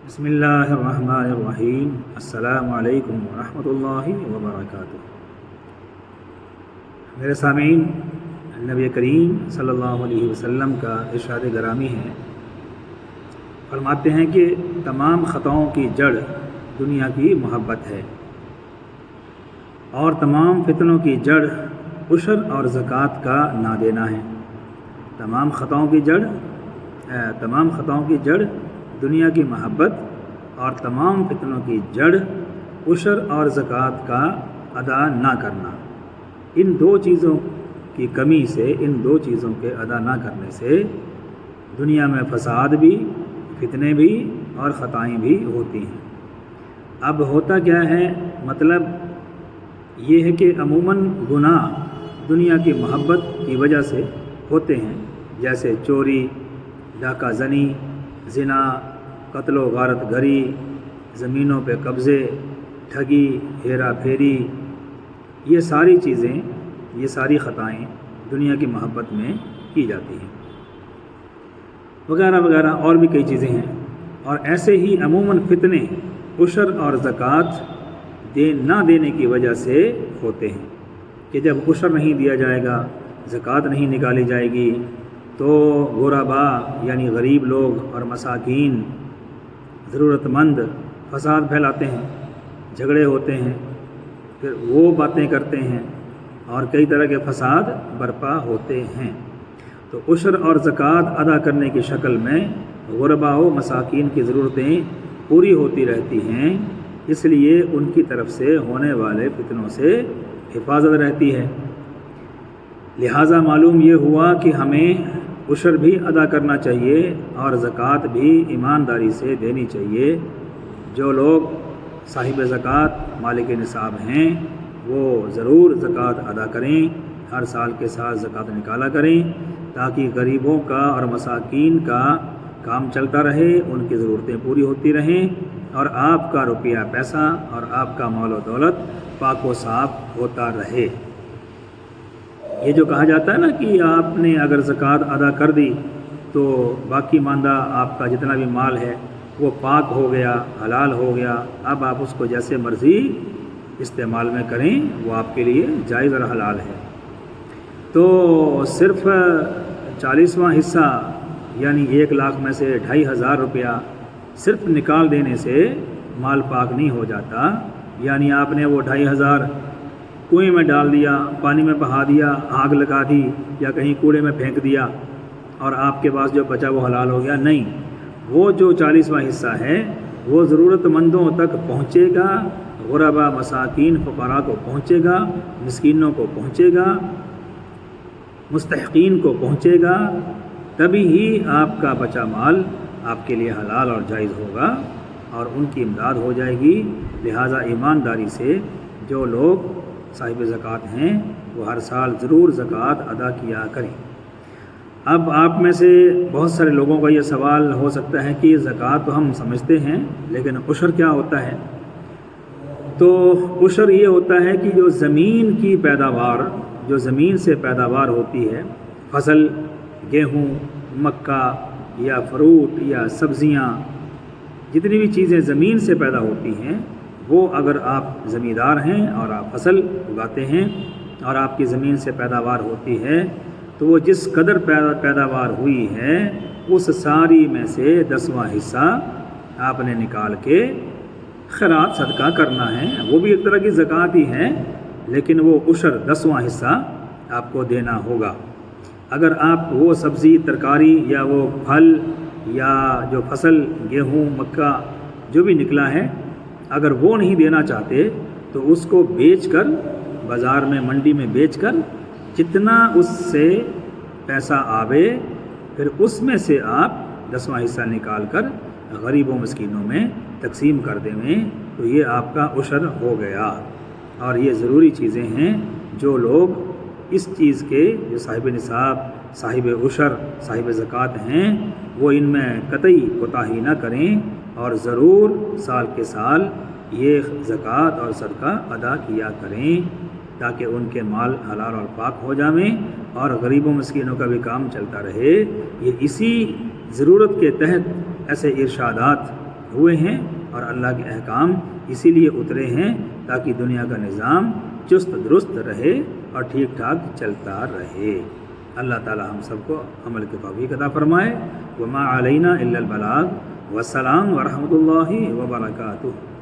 بسم اللہ الرحمن الرحیم۔ السلام علیکم ورحمۃ اللہ وبرکاتہ۔ میرے سامعین، نبی کریم صلی اللہ علیہ وسلم کا ارشاد گرامی ہے، فرماتے ہیں کہ تمام خطاؤں کی جڑ دنیا کی محبت ہے، اور تمام فتنوں کی جڑ عشر اور زکوٰۃ کا نہ دینا ہے۔ تمام خطاؤں کی جڑ دنیا کی محبت اور تمام فتنوں کی جڑ عشر اور زکوٰۃ کا ادا نہ کرنا۔ ان دو چیزوں کی کمی سے، ان دو چیزوں کے ادا نہ کرنے سے دنیا میں فساد بھی، فتنے بھی اور خطائیں بھی ہوتی ہیں۔ اب ہوتا کیا ہے؟ مطلب یہ ہے کہ عموماً گناہ دنیا کی محبت کی وجہ سے ہوتے ہیں، جیسے چوری، ڈاکہ زنی، زنا، قتل و غارت گری، زمینوں پہ قبضے، ٹھگی، ہیرا پھیری، یہ ساری خطائیں دنیا کی محبت میں کی جاتی ہیں، وغیرہ وغیرہ، اور بھی کئی چیزیں ہیں۔ اور ایسے ہی عموماً فتنے عشر اور زکوٰۃ نہ دینے کی وجہ سے ہوتے ہیں، کہ جب عشر نہیں دیا جائے گا، زکوٰۃ نہیں نکالی جائے گی، تو غربا یعنی غریب لوگ اور مساکین، ضرورت مند فساد پھیلاتے ہیں، جھگڑے ہوتے ہیں، پھر وہ باتیں کرتے ہیں اور کئی طرح کے فساد برپا ہوتے ہیں۔ تو عشر اور زکوٰۃ ادا کرنے کی شکل میں غربا و مساکین کی ضرورتیں پوری ہوتی رہتی ہیں، اس لیے ان کی طرف سے ہونے والے فتنوں سے حفاظت رہتی ہے۔ لہٰذا معلوم یہ ہوا کہ ہمیں عشر بھی ادا کرنا چاہیے اور زکوٰۃ بھی ایمانداری سے دینی چاہیے۔ جو لوگ صاحب زکوٰۃ مالک نصاب ہیں، وہ ضرور زکوٰۃ ادا کریں، ہر سال کے ساتھ زکوٰۃ نکالا کریں، تاکہ غریبوں کا اور مساکین کا کام چلتا رہے، ان کی ضرورتیں پوری ہوتی رہیں، اور آپ کا روپیہ پیسہ اور آپ کا مال و دولت پاک و صاف ہوتا رہے۔ یہ جو کہا جاتا ہے نا کہ آپ نے اگر زکوٰۃ ادا کر دی تو باقی ماندہ آپ کا جتنا بھی مال ہے وہ پاک ہو گیا، حلال ہو گیا، اب آپ اس کو جیسے مرضی استعمال میں کریں، وہ آپ کے لیے جائز اور حلال ہے۔ تو صرف 40واں حصہ یعنی 1,00,000 میں سے 2,500 روپیہ صرف نکال دینے سے مال پاک نہیں ہو جاتا۔ یعنی آپ نے وہ 2,500 کنویں میں ڈال دیا، پانی میں بہا دیا، آگ لگا دی، یا کہیں کوڑے میں پھینک دیا اور آپ کے پاس جو بچا وہ حلال ہو گیا، نہیں۔ وہ جو 40واں حصہ ہے وہ ضرورت مندوں تک پہنچے گا، غربا مساکین فقراء کو پہنچے گا، مسکینوں کو پہنچے گا، مستحقین کو پہنچے گا، تبھی ہی آپ کا بچا مال آپ کے لیے حلال اور جائز ہوگا اور ان کی امداد ہو جائے گی۔ لہٰذا ایمانداری سے جو لوگ صاحب زکوٰۃ ہیں وہ ہر سال ضرور زکوٰۃ ادا کیا کریں۔ اب آپ میں سے بہت سارے لوگوں کا یہ سوال ہو سکتا ہے کہ زکوٰۃ تو ہم سمجھتے ہیں، لیکن عشر کیا ہوتا ہے؟ تو عشر یہ ہوتا ہے کہ جو زمین کی پیداوار، جو زمین سے پیداوار ہوتی ہے، فصل، گیہوں، مکہ یا فروٹ یا سبزیاں، جتنی بھی چیزیں زمین سے پیدا ہوتی ہیں، وہ اگر آپ زمیندار ہیں اور آپ فصل اگاتے ہیں اور آپ کی زمین سے پیداوار ہوتی ہے، تو وہ جس قدر پیداوار ہوئی ہے اس ساری میں سے 10واں حصہ آپ نے نکال کے خیرات صدقہ کرنا ہے۔ وہ بھی ایک طرح کی زکوٰۃ ہی ہے، لیکن وہ عشر 10واں حصہ آپ کو دینا ہوگا۔ اگر آپ وہ سبزی، ترکاری یا وہ پھل یا جو فصل، گیہوں، مکہ جو بھی نکلا ہے، اگر وہ نہیں دینا چاہتے تو اس کو بیچ کر، بازار میں، منڈی میں بیچ کر، جتنا اس سے پیسہ آوے پھر اس میں سے آپ 10واں حصہ نکال کر غریبوں مسکینوں میں تقسیم کر دیں، تو یہ آپ کا عشر ہو گیا۔ اور یہ ضروری چیزیں ہیں، جو لوگ اس چیز کے، جو صاحب نصاب، صاحب عشر، صاحب زکوٰۃ ہیں، وہ ان میں قطعی کوتاہی نہ کریں اور ضرور سال کے سال یہ زکوٰۃ اور صدقہ ادا کیا کریں، تاکہ ان کے مال حلال اور پاک ہو جائیں اور غریبوں مسکینوں کا بھی کام چلتا رہے۔ یہ اسی ضرورت کے تحت ایسے ارشادات ہوئے ہیں اور اللہ کے احکام اسی لیے اترے ہیں تاکہ دنیا کا نظام چست درست رہے اور ٹھیک ٹھاک چلتا رہے۔ اللہ تعالی ہم سب کو عمل کی توفیق عطا فرمائے۔ وما علینا الا البلاغ، والسلام ورحمۃ اللہ وبرکاتہ۔